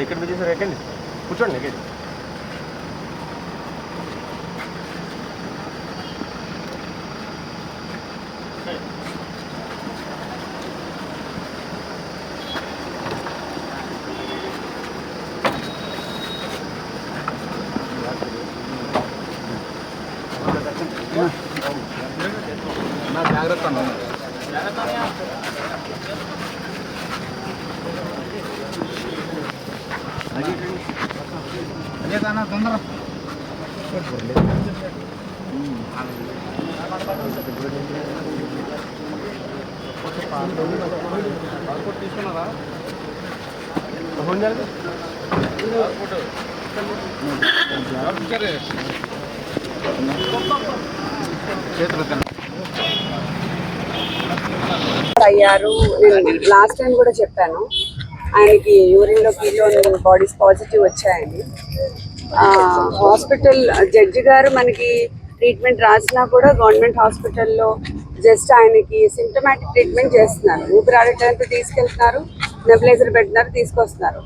ఇక్కడ సార్ ఎక్కండి, కూర్చోండి ఎక్కండి. జాగ్రత్త అదేనా తొందర తీసుకున్నారా అయ్యారు. నేను లాస్ట్ టైం కూడా చెప్పాను, ఆయనకి యూరిన్లో కీలో బాడీస్ పాజిటివ్ వచ్చాయని. హాస్పిటల్ జడ్జి గారు మనకి ట్రీట్మెంట్ రాసినా కూడా గవర్నమెంట్ హాస్పిటల్లో జస్ట్ ఆయనకి సింటమాటిక్ ట్రీట్మెంట్ చేస్తున్నారు. ఊపిరాడటానికి తీసుకెళ్తున్నారు, నెబులైజర్ పెట్టినారు, తీసుకొస్తున్నారు.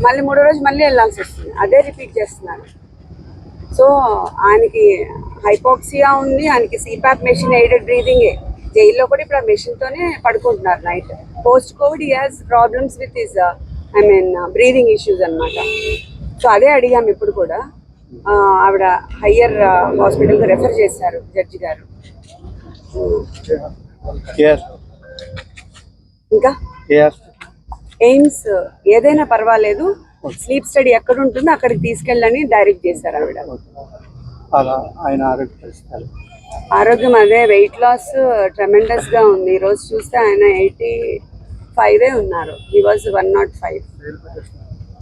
మళ్ళీ 3వ రోజు మళ్ళీ వెళ్ళాల్సి వస్తుంది, అదే రిపీట్ చేస్తున్నారు. సో ఆయనకి హైపాక్సియా ఉంది, ఆయనకి సిపాప్ మెషిన్ ఎయిడెడ్ బ్రీదింగే. జైల్లో కూడా ఇప్పుడు ఆ మెషిన్తోనే పడుకుంటున్నారు night. Post covid he has problems with his breathing issues అనమాట. సో అదే అడిగాము ఇప్పుడు కూడా. ఆవిడ హయ్యర్ హాస్పిటల్కి రెఫర్ చేశారు జడ్జి గారు. ఇంకా ఎయిమ్స్ ఏదైనా పర్వాలేదు, స్లీప్ స్టడీ ఎక్కడ ఉంటుందో అక్కడికి తీసుకెళ్ళని డైరెక్ట్ చేశారు ఆవిడ. ఆరోగ్యం అదే, వెయిట్ లాస్ ట్రెమెండస్ గా ఉంది. ఈ రోజు చూస్తే ఆయన 85 ఉన్నారు. He was 105.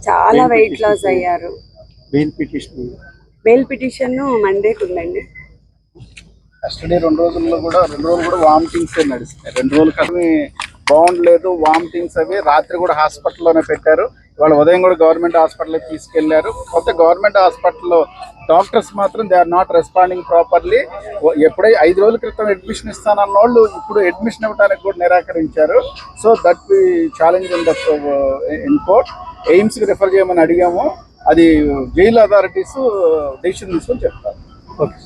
చాలా వెయిట్ లాస్ అయ్యారు. బెయిల్ పిటిషన్ మండేకి ఉందండి. కస్టడీ 2 రోజుల్లో కూడా 2 రోజులు కూడా వామిటింగ్స్ నడుస్తాయి. 2 రోజులు కానీ బాగుండలేదు, వామిటింగ్స్ అవి. రాత్రి కూడా హాస్పిటల్లోనే పెట్టారు. ఇవాళ ఉదయం కూడా గవర్నమెంట్ హాస్పిటల్కి తీసుకెళ్లారు. కొత్త గవర్నమెంట్ హాస్పిటల్లో డాక్టర్స్ మాత్రం they are not responding properly. ఎప్పుడై 5 రోజుల క్రితం అడ్మిషన్ ఇస్తానన్న వాళ్ళు ఇప్పుడు అడ్మిషన్ ఇవ్వడానికి కూడా నిరాకరించారు. So that we challenge in court. ఎయిమ్స్కి రిఫర్ చేయమని అడిగాము, అది జైలు అథారిటీస్ డెసిషన్ తీసుకొని చెప్తారు. ఓకే.